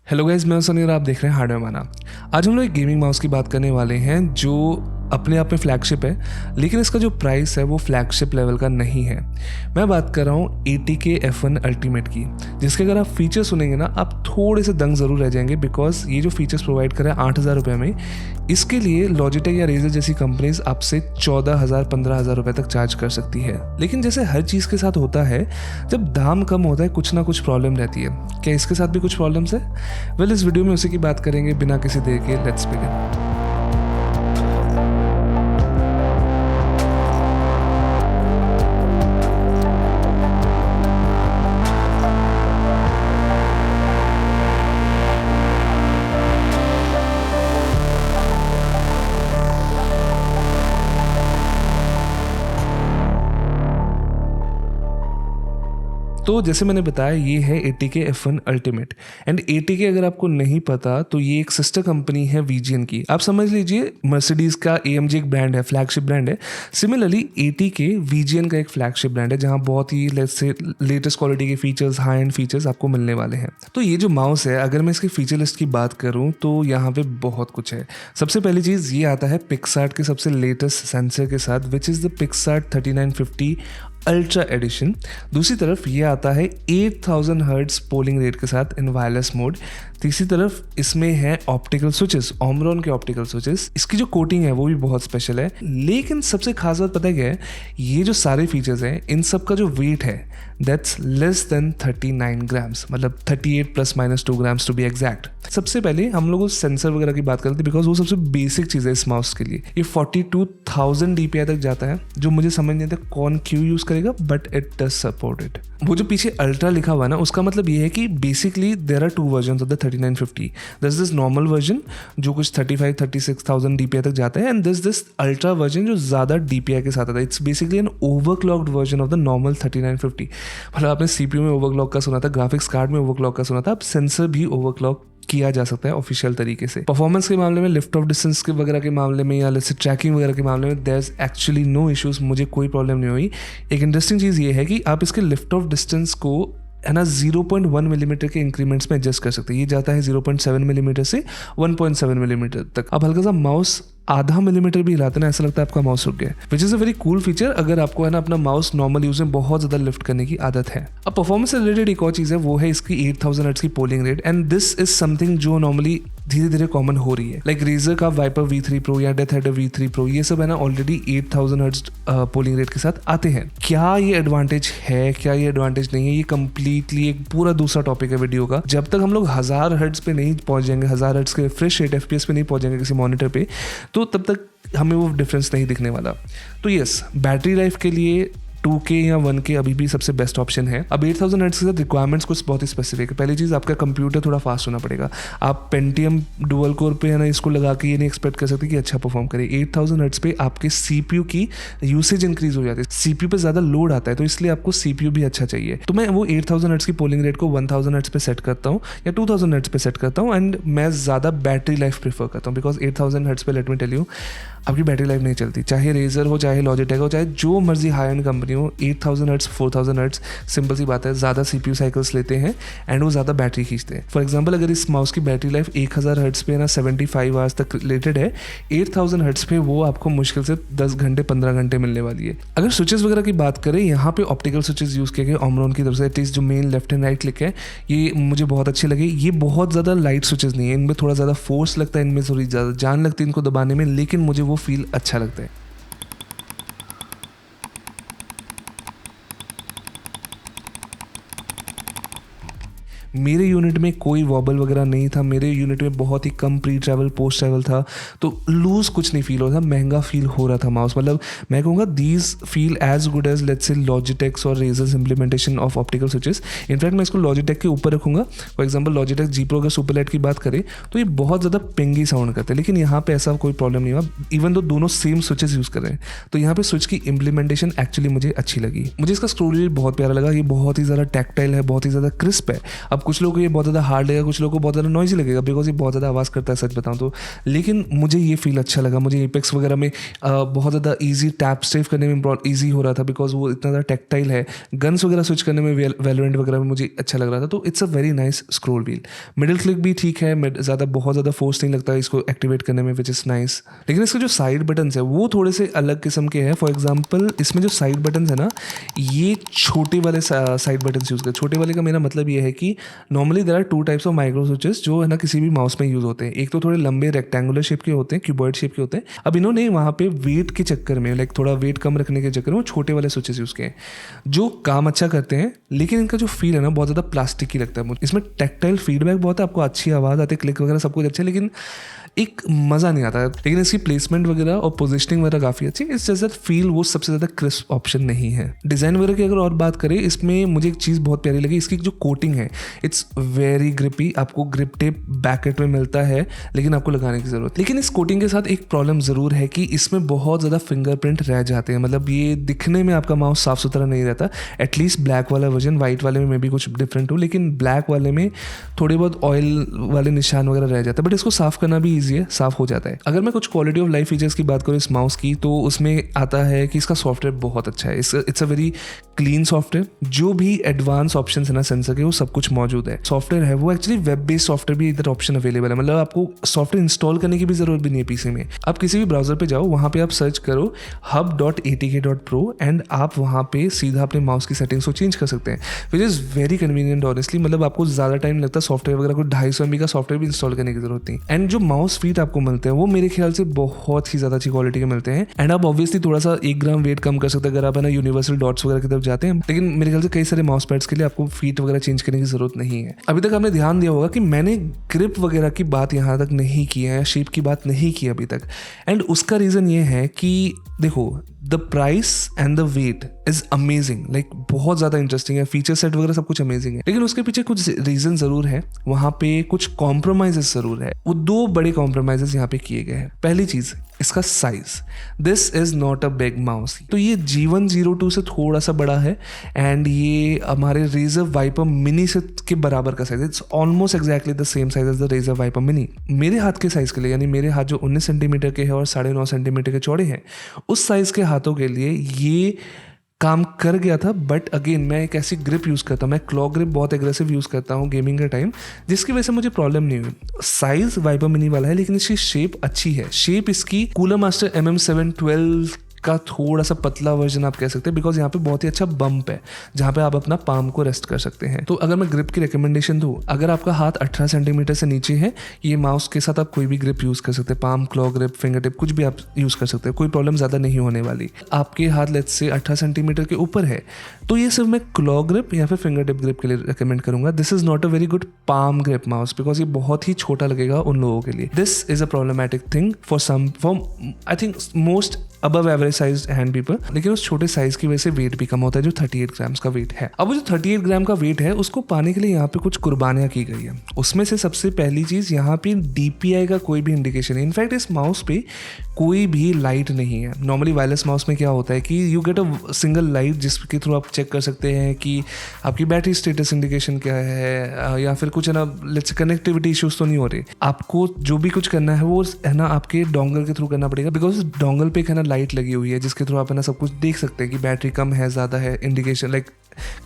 Hello guys, मैं सनी और आप देख रहे हैं हार्डवेयर माना। आज हम लोग एक गेमिंग माउस की बात करने वाले हैं जो अपने आप में फ्लैगशिप है, लेकिन इसका जो प्राइस है वो फ्लैगशिप लेवल का नहीं है। मैं बात कर रहा हूँ ATK F1 अल्टीमेट की, जिसके अगर आप फीचर सुनेंगे ना आप थोड़े से दंग ज़रूर रह जाएंगे, बिकॉज ये जो फीचर्स प्रोवाइड कर रहा है 8,000 रुपये में, इसके लिए लॉजिटेक या रेजर जैसी कंपनीज आपसे 14,000 15,000 रुपये तक चार्ज कर सकती है। लेकिन जैसे हर चीज़ के साथ होता है, जब दाम कम होता है कुछ ना कुछ प्रॉब्लम रहती है। क्या इसके साथ भी कुछ प्रॉब्लम्स है? वेल, इस वीडियो में उसी की बात करेंगे बिना किसी देर के। Let's begin. तो जैसे मैंने बताया, ये है ATK F1 ultimate. And ATK अगर आपको नहीं पता तो ये एक सिस्टर कंपनी है VGN की। आप समझ लीजिए मर्सिडीज का AMG एक ब्रांड है, फ्लैगशिप ब्रांड है। सिमिलरली ATK VGN का एक फ्लैगशिप ब्रांड है, जहाँ बहुत ही लेटेस्ट क्वालिटी के फीचर्स, हाई एंड फीचर्स आपको मिलने वाले हैं। तो ये जो माउस है, अगर मैं इसकी फीचर लिस्ट की बात करूँ तो यहाँ पे बहुत कुछ है। सबसे पहली चीज़ ये आता है पिक्सआर्ट के सबसे लेटेस्ट सेंसर के साथ, which is the PixArt 3950 ultra edition. दूसरी तरफ ये आता है 8000 हर्ट्ज पोलिंग रेट के साथ इन वायरलेस मोड। तीसरी तरफ इसमें है ऑप्टिकल स्विचेस, ओमरॉन के ऑप्टिकल स्विचेस। इसकी जो कोटिंग है वो भी बहुत स्पेशल है। लेकिन सबसे खास बात पता है क्या है? ये जो सारे फीचर्स हैं, इन सब का जो वेट है दैट्स लेस देन 39 ग्राम्स, मतलब 38 ± 2 ग्राम्स टू बी एग्जैक्ट। सबसे पहले हम लोग सेंसर वगैरह की बात करते हैं, बिकॉज वो सबसे बेसिक चीज़ है इस माउस के लिए। ये 42,000 DPI तक जाता है, जो मुझे समझ नहीं आता कौन क्यों यूज़ करेगा, but it does support it. वो जो पीछे अल्ट्रा लिखा हुआ है ना, उसका मतलब ये है कि basically there are 2 version of the 3950। This normal version जो कुछ 35-36,000 DPI तक जाता है, एंड दिस अल्ट्रा वर्जन जो ज़्यादा DPI के साथ आता है। It's basically an overclocked version of the normal 3950। मतलब आपने CPU में ओवरक्लॉक का सुना था, ग्राफिक्स कार्ड में ओवरक्लॉक का सुना था, अब सेंसर भी ओवरक्लॉक किया जा सकता है ऑफिशियल तरीके से। परफॉर्मेंस के मामले में, लिफ्ट ऑफ डिस्टेंस के वगैरह के मामले में, या जैसे ट्रैकिंग वगैरह के मामले में, there is actually no issues. मुझे कोई प्रॉब्लम नहीं हुई। एक इंटरेस्टिंग चीज़ ये है कि आप इसके लिफ्ट ऑफ डिस्टेंस को है ना 0.1 मिलीमीटर के इंक्रीमेंट्स में एडजस्ट कर सकते हैं। ये जाता है 0.7 मिलीमीटर से 1.7 मिलीमीटर तक। अब हल्का सा माउस आधा मिलीमीटर भी हिलाते ना, ऐसा लगता है आपका माउस रुक गया, which is a very cool feature अगर आपको है ना अपना माउस नॉर्मल यूज में बहुत ज़्यादा लिफ्ट करने की आदत है। अब परफॉर्मेंस से रिलेटेड एक और चीज़ है, वो है इसकी 8000 हर्ट्ज की polling rate. And this is something जो नॉर्मली धीरे धीरे कॉमन हो रही है। लाइक रेजर का वाइपर V3 Pro या डेथ हेडर V3 Pro, ये सब है ना ऑलरेडी 8000 हर्ट्ज पोलिंग रेट के साथ आते हैं। क्या ये एडवांटेज है, क्या ये एडवांटेज नहीं है, ये कंप्लीटली एक पूरा दूसरा टॉपिक है वीडियो का। जब तक हम लोग 1000 हर्ट्ज पे नहीं पहुंच जाएंगे, 1000 हर्ट्ज के रिफ्रेश रेट FPS पे नहीं पहुंच जाएंगे किसी मॉनिटर पे, तो तब तक हमें वो डिफरेंस नहीं दिखने वाला। तो यस, बैटरी लाइफ के लिए 2K या 1K अभी भी सबसे बेस्ट ऑप्शन है। अब 8000 हर्ट्ज के साथ रिक्वायरमेंट्स कुछ बहुत ही स्पेसिफिक है। पहली चीज़, आपका कंप्यूटर थोड़ा फास्ट होना पड़ेगा। आप पेंटियम डुअल कोर पे है ना इसको लगा के ये नहीं एक्सपेक्ट कर सकते कि अच्छा परफॉर्म करे। 8000 हर्ट्ज पे आपके CPU की यूसेज इंक्रीज हो जाती है, CPU पे ज़्यादा लोड आता है, तो इसलिए आपको CPU भी अच्छा चाहिए। तो मैं वो 8000 हर्ट्ज की पोलिंग रेट को 1000 हर्ट्ज पे सेट करता हूँ या 2000 हर्ट्ज पे सेट करता हूँ। एंड मैं ज़्यादा बैटरी लाइफ प्रीफर करता हूँ, बिकॉज 8000 हर्ट्ज पे लेट मी टेल यू आपकी बैटरी लाइफ नहीं चलती। चाहे रेजर हो, चाहे लॉजिटेक हो, चाहे जो मर्जी हाई एंड कंपनी हो, 8000 हर्ट्ज 4000 हर्ट्ज सिंपल सी बात है, ज़्यादा CPU साइकिल्स लेते हैं एंड वो ज़्यादा बैटरी खींचते हैं। फॉर एग्जांपल, अगर इस माउस की बैटरी लाइफ 1000 हर्ट्ज पे ना 75 आवर्स तक रिलेटेड है, 8000 हर्ट्ज पे वो आपको मुश्किल से 10 घंटे 15 घंटे मिलने वाली है। अगर स्विचेस वगैरह की बात करें, यहाँ पे ऑप्टिकल स्विचेस यूज़ किए गए ओमरॉन की तरफ से। एटलीस्ट जो main left and right click है, ये मुझे बहुत अच्छे लगे। ये बहुत ज़्यादा लाइट स्विचेस नहीं है, इनमें थोड़ा ज़्यादा फोर्स लगता है, इनमें थोड़ी ज़्यादा जान लगती है इनको दबाने में, लेकिन मुझे वो फील अच्छा लगता है। मेरे यूनिट में कोई वॉबल वगैरह नहीं था। मेरे यूनिट में बहुत ही कम प्री ट्रैवल पोस्ट ट्रैवल था, तो लूज कुछ नहीं फील हो रहा था। महंगा फील हो रहा था माउस। मतलब मैं कहूँगा these feel as good as let's say Logitech's और Razer's implementation of optical switches. In fact मैं इसको लॉजिटेक के ऊपर रखूँगा। For example, Logitech G Pro अगर सुपरलाइट की बात करें तो ये बहुत ज़्यादा पिंगी साउंड करते हैं, लेकिन यहाँ पे ऐसा कोई प्रॉब्लम नहीं हुआ, इवन दो दोनों सेम स्विचेस यूज़ कर रहे हैं। तो यहाँ पे स्विच की इम्प्लीमेंटेशन एक्चुअली मुझे अच्छी लगी। मुझे इसका स्क्रोल रेट बहुत प्यारा लगा। ये बहुत ही ज़्यादा टैक्टाइल है, बहुत ही ज़्यादा क्रिस्प है। अब अब कुछ लोगों को ये बहुत ज़्यादा हार्ड लगेगा, कुछ लोगों को बहुत ज़्यादा नॉइजी लगेगा बिकॉज ये बहुत ज़्यादा आवाज़ करता है सच बताऊँ तो, लेकिन मुझे ये फील अच्छा लगा। मुझे एपेक्स वगैरह में बहुत ज़्यादा ईजी टैप सेव करने में बहुत ईजी हो रहा था बिकॉज वो इतना ज़्यादा टेक्टाइल है। गन्स वगैरह स्विच करने में वैलोरेंट वगैरह में मुझे अच्छा लग रहा था। तो it's a very nice scroll wheel. Middle click भी ठीक है, बहुत ज़्यादा फोर्स नहीं लगता इसको एक्टिवेट करने में, विच इज़ नाइस। लेकिन इसके जो साइड बटन्स है वो थोड़े से अलग किस्म के हैं। फॉर एग्जाम्पल इसमें जो साइड बटन्स है ना, ये छोटे वाले साइड बटन्स यूज़ कर। छोटे वाले का मेरा मतलब ये है कि normally there are 2 types of micro switches जो है ना किसी भी माउस में यूज़ होते हैं। एक तो थोड़े लंबे रेक्टेंगुलर शेप के होते हैं, क्यूबॉइड शेप के होते हैं। अब इन्होंने वहाँ पे वेट के चक्कर में, लाइक थोड़ा वेट कम रखने के चक्कर में, वो छोटे वाले स्विचेस यूज़ किए हैं जो काम अच्छा करते हैं, लेकिन इनका जो फील है ना बहुत ज़्यादा प्लास्टिक की लगता है मुझे। इसमें टैक्टाइल फीडबैक बहुत है, आपको अच्छी आवाज़ आती है, क्लिक वगैरह सब कुछ अच्छा है, लेकिन एक मज़ा नहीं आता है। लेकिन इसकी प्लेसमेंट वगैरह और पोजिशनिंग वगैरह काफ़ी अच्छी है। इस जैसा फील वो सबसे ज़्यादा क्रिस्प ऑप्शन नहीं है। डिज़ाइन वगैरह की अगर और बात करें, इसमें मुझे एक चीज़ बहुत प्यारी लगी, इसकी जो कोटिंग है इट्स वेरी ग्रिपी। आपको ग्रिप टेप बैकेट में मिलता है लेकिन आपको लगाने की ज़रूरत। लेकिन इस कोटिंग के साथ एक प्रॉब्लम ज़रूर है कि इसमें बहुत ज़्यादा फिंगरप्रिंट रह जाते हैं। मतलब ये दिखने में आपका माउस साफ़ सुथरा नहीं रहता। एटलीस्ट ब्लैक वाला वर्जन, वाइट वाले में भी कुछ डिफरेंट हो, लेकिन ब्लैक वाले में थोड़े बहुत ऑयल वाले निशान वगैरह रह जाते हैं। बट इसको साफ़ करना भी ईजी है, साफ़ हो जाता है। अगर मैं कुछ क्वालिटी ऑफ लाइफ फीचर्स की बात करूँ इस माउस की, तो उसमें आता है कि इसका सॉफ्टवेयर बहुत अच्छा है। It's a very clean software. जो भी एडवांस ऑप्शन है ना सेंसर के, वो सब कुछ मौजूद है। सॉफ्टवेयर है वो एक्चुअली वेब बेस्ड सॉफ्टवेयर भी इधर ऑप्शन अवेलेबल है। मतलब आपको सॉफ्टवेयर इंस्टॉल करने की भी जरूरत भी नहीं है पीसी में। आप किसी भी ब्राउजर पे जाओ, वहाँ पे आप सर्च करो hub.atk.pro एंड आप वहाँ पे सीधा अपने माउस की सेटिंग्स को चेंज कर सकते हैं, which is very convenient honestly. मतलब आपको ज़्यादा टाइम लगता है सॉफ्टवेयर वगैरह को 250 MB का सॉफ्टवेयर भी इंस्टॉल करने की जरूरत नहीं। एंड जो माउस फीट आपको मिलते हैं वो मेरे ख्याल से बहुत ही ज़्यादा अच्छी क्वालिटी के मिलते हैं। एंड आप ऑब्वियसली थोड़ा सा 1 ग्राम वेट कम कर सकते हैं अगर आप है ना यूनिवर्सल डॉट्स वगैरह की तरफ जाते हैं। लेकिन मेरे ख्याल से कई सारे माउस पैड्स के लिए आपको फीट वगैरह चेंज करने की जरूरत नहीं है। अभी तक आपने ध्यान दिया होगा कि मैंने ग्रिप वगैरह की बात यहाँ तक नहीं की है, शेप की बात नहीं की अभी तक। एंड उसका रीज़न ये है कि देखो, the price and the weight is amazing, like बहुत ज़्यादा इंटरेस्टिंग है। फीचर सेट वगैरह सब कुछ अमेजिंग है, लेकिन उसके पीछे कुछ रीज़न ज़रूर है। वहाँ पे कुछ कॉम्प्रोमाइजेस ज़रूर है। वो 2 बड़े कॉम्प्रोमाइजेस यहाँ पे किए गए हैं। पहली चीज़, इसका size. This is not a big mouse. तो ये G1 02 से थोड़ा सा बड़ा है एंड ये हमारे Razer Viper Mini से के बराबर का size. It's almost exactly the same size as the Razer Viper Mini। मेरे हाथ के साइज़ के लिए, यानी मेरे हाथ जो 19 सेंटीमीटर के हैं और 9.5 सेंटीमीटर के चौड़े हैं, उस साइज़ के हाथों के लिए ये काम कर गया था। बट अगेन मैं एक ऐसी ग्रिप यूज़ करता हूँ, मैं क्लॉ ग्रिप बहुत एग्रेसिव यूज़ करता हूँ गेमिंग के टाइम, जिसकी वजह से मुझे प्रॉब्लम नहीं हुई। साइज़ वाइपर मिनी वाला है, लेकिन इसकी शेप अच्छी है। शेप इसकी कूलर मास्टर MM712 का थोड़ा सा पतला वर्जन आप कह सकते हैं, बिकॉज यहाँ पे बहुत ही अच्छा बम्प है जहाँ पे आप अपना पाम को रेस्ट कर सकते हैं। तो अगर मैं ग्रिप की रिकमेंडेशन दूँ, अगर आपका हाथ 18 सेंटीमीटर से नीचे है, ये माउस के साथ आप कोई भी ग्रिप यूज़ कर सकते हैं। Palm, claw grip, finger tip, कुछ भी आप यूज़ कर सकते हैं, कोई प्रॉब्लम ज़्यादा नहीं होने वाली। आपके हाथ लेट्स से 18 सेंटीमीटर के ऊपर है, तो ये सिर्फ मैं क्लॉ ग्रिप या फिर फिंगर टिप ग्रिप के लिए रिकमेंड करूँगा। This is not a very good palm grip mouse, because ये बहुत ही छोटा लगेगा उन लोगों के लिए। This is a problematic thing for I think most above average size hand people. लेकिन उस छोटे साइज की वजह से वेट भी कम होता है, जो 38 ग्राम्स का वेट है। अब वो जो 38 ग्राम का वेट है, उसको पाने के लिए यहाँ पे कुछ कुर्बानियाँ की गई है। उसमें से सबसे पहली चीज़, यहाँ पे DPI का कोई भी इंडिकेशन है। इनफैक्ट इस माउस पे कोई भी लाइट नहीं है। नॉर्मली वायरलेस माउस में क्या होता है कि you get a single light जिसके थ्रू आप चेक कर सकते हैं कि आपकी बैटरी स्टेटस इंडिकेशन क्या है, या फिर कुछ है ना, लेट्स कनेक्टिविटी इश्यूज तो नहीं हो रहे। आपको जो भी कुछ करना है वो है ना आपके डोंगल के थ्रू करना पड़ेगा, बिकॉज डोंगल पे है ना लाइट लगी हुई है जिसके थ्रू आप है ना सब कुछ देख सकते हैं कि बैटरी कम है, ज़्यादा है, इंडिकेशन लाइक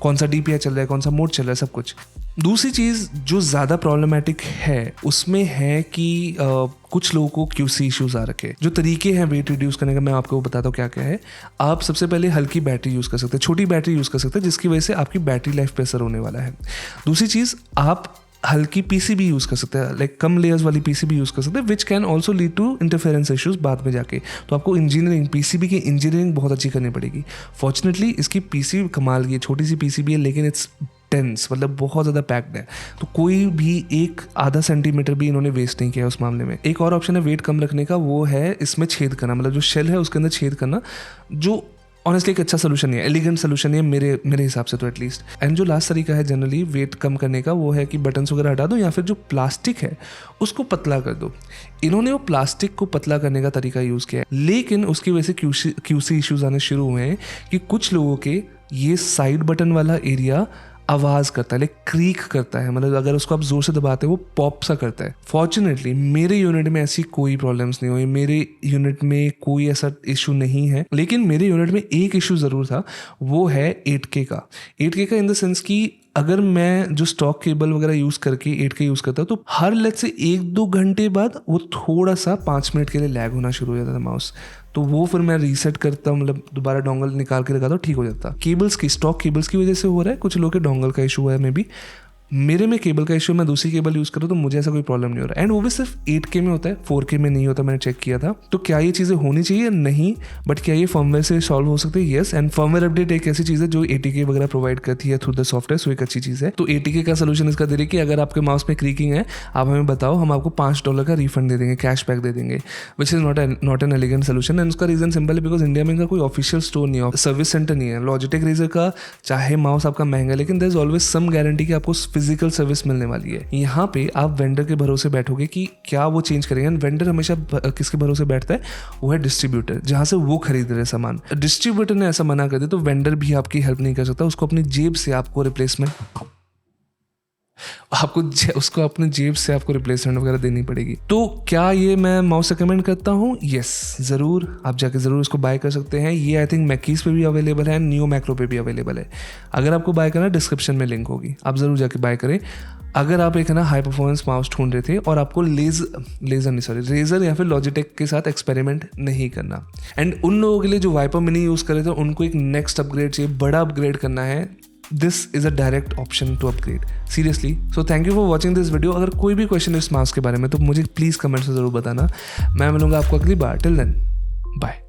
कौन सा DPI चल रहा है, कौन सा मोड चल रहा है, सब कुछ। दूसरी चीज़ जो ज़्यादा प्रॉब्लमेटिक है उसमें है कि कुछ लोगों को QC इश्यूज़ आ रखे। जो तरीके हैं वेट रिड्यूस करने का, मैं आपको बताता हूँ क्या क्या है। आप सबसे पहले हल्की बैटरी यूज़ कर सकते हैं, छोटी बैटरी यूज़ कर सकते हैं, जिसकी वजह से आपकी बैटरी लाइफ पे असर होने वाला है। दूसरी चीज़, आप हल्की PCB यूज़ कर सकते हैं, लाइक कम लेयर्स वाली PCB यूज़ कर सकते हैं, which can also lead to interference issues बाद में जाके। तो आपको इंजीनियरिंग, PCB की इंजीनियरिंग बहुत अच्छी करनी पड़ेगी। फॉर्चुनेटली इसकी PCB कमाल की है, छोटी सी PCB है, लेकिन इट्स टेंस, मतलब बहुत ज़्यादा पैक्ड है। तो कोई भी एक आधा सेंटीमीटर भी इन्होंने वेस्ट नहीं किया उस मामले में। एक और ऑप्शन है वेट कम रखने का, वो है इसमें छेद करना, मतलब जो शेल है उसके अंदर छेद करना, जो ऑनेस्टली एक अच्छा सोल्यूशन नहीं है, एलिगेंट सोल्यूशन नहीं है मेरे हिसाब से तो एटलीस्ट। एंड जो लास्ट तरीका है जनरली वेट कम करने का, वो है कि बटन्स वगैरह हटा दो या फिर जो प्लास्टिक है उसको पतला कर दो। इन्होंने वो प्लास्टिक को पतला करने का तरीका यूज़ किया है, लेकिन उसकी वजह से QC इश्यूज़ आने शुरू हुए हैं कि कुछ लोगों के ये साइड बटन वाला एरिया आवाज़ करता है, लाइक क्रीक करता है, मतलब अगर उसको आप ज़ोर से दबाते हो वो पॉप सा करता है। फॉर्चुनेटली मेरे यूनिट में ऐसी कोई प्रॉब्लम्स नहीं हुई, मेरे यूनिट में कोई ऐसा इशू नहीं है। लेकिन मेरे यूनिट में एक इशू ज़रूर था, वो है 8K का। 8K का इन द सेंस कि अगर मैं जो स्टॉक केबल वगैरह यूज़ करके 8K यूज़ करता हूँ तो हर लेट से 1-2 घंटे बाद वो थोड़ा सा 5 मिनट के लिए लैग होना शुरू हो जाता था माउस। तो वो फिर मैं रीसेट करता, मतलब दोबारा डोंगल निकाल के लगाता, ठीक हो जाता। केबल्स की, स्टॉक केबल्स की वजह से हो रहा है, कुछ लोग के डोंगल का इशू है मे बी। मेरे में केबल का इशू, मैं दूसरी केबल यूज़ करूँ तो मुझे ऐसा कोई प्रॉब्लम नहीं हो रहा। एंड वो भी सिर्फ 8K में होता है, 4K में नहीं होता, मैंने चेक किया था। तो क्या ये चीज़ें होनी चाहिए? नहीं। बट क्या ये फर्मवेयर से सॉल्व हो सकते हैं? येस। एंड फर्मवेयर अपडेट एक ऐसी चीज़ है जो 80K वगैरह प्रोवाइड करती है थ्रू द सॉफ्टवेयर, सो एक अच्छी चीज़ है। तो 80K का सोल्यूशन इसका दे रही कि अगर आपके माउस में क्रीकिंग है, आप हमें बताओ, हम आपको $5 का रिफंड दे देंगे, कैश बैक दे देंगे, which is not an elegant solution. And उसका रीज़न सिंपल है, बिकॉज इंडिया में इनका कोई ऑफिशियल स्टोर नहीं है, सर्विस सेंटर नहीं है। लॉजिटेक रेजर का चाहे माउस आपका महंगा है, लेकिन there is always some guarantee कि आपको फिजिकल सर्विस मिलने वाली है। यहाँ पे आप वेंडर के भरोसे बैठोगे कि क्या वो चेंज करेंगे। वेंडर हमेशा किसके भरोसे बैठता है? वो है डिस्ट्रीब्यूटर, जहाँ से वो खरीद रहे सामान। डिस्ट्रीब्यूटर ने ऐसा मना कर दिया तो वेंडर भी आपकी हेल्प नहीं कर सकता, उसको अपनी जेब से आपको रिप्लेसमेंट उसको अपने जेब से आपको रिप्लेसमेंट वगैरह देनी पड़ेगी। तो क्या ये मैं माउस रिकमेंड करता हूँ? यस, ज़रूर। आप जाके ज़रूर इसको बाय कर सकते हैं। ये आई थिंक मैकीज पे भी अवेलेबल है, नियो मैक्रो पे भी अवेलेबल है। अगर आपको बाय करना, डिस्क्रिप्शन में लिंक होगी, आप ज़रूर जाके बाय करें। अगर आप एक हाई परफॉर्मेंस माउस ढूंढ रहे थे और आपको रेजर या फिर लॉजिटेक के साथ एक्सपेरिमेंट नहीं करना, एंड उन लोगों के लिए जो वाइपर मिनी यूज़ कर रहे थे, उनको एक नेक्स्ट अपग्रेड चाहिए, बड़ा अपग्रेड करना है, this is a direct option to upgrade, seriously. So thank you for watching this video. अगर कोई भी क्वेश्चन है इस माउस के बारे में तो मुझे प्लीज़ कमेंट्स में ज़रूर बताना। मैं मिलूंगा आपको अगली बार। Till then, bye.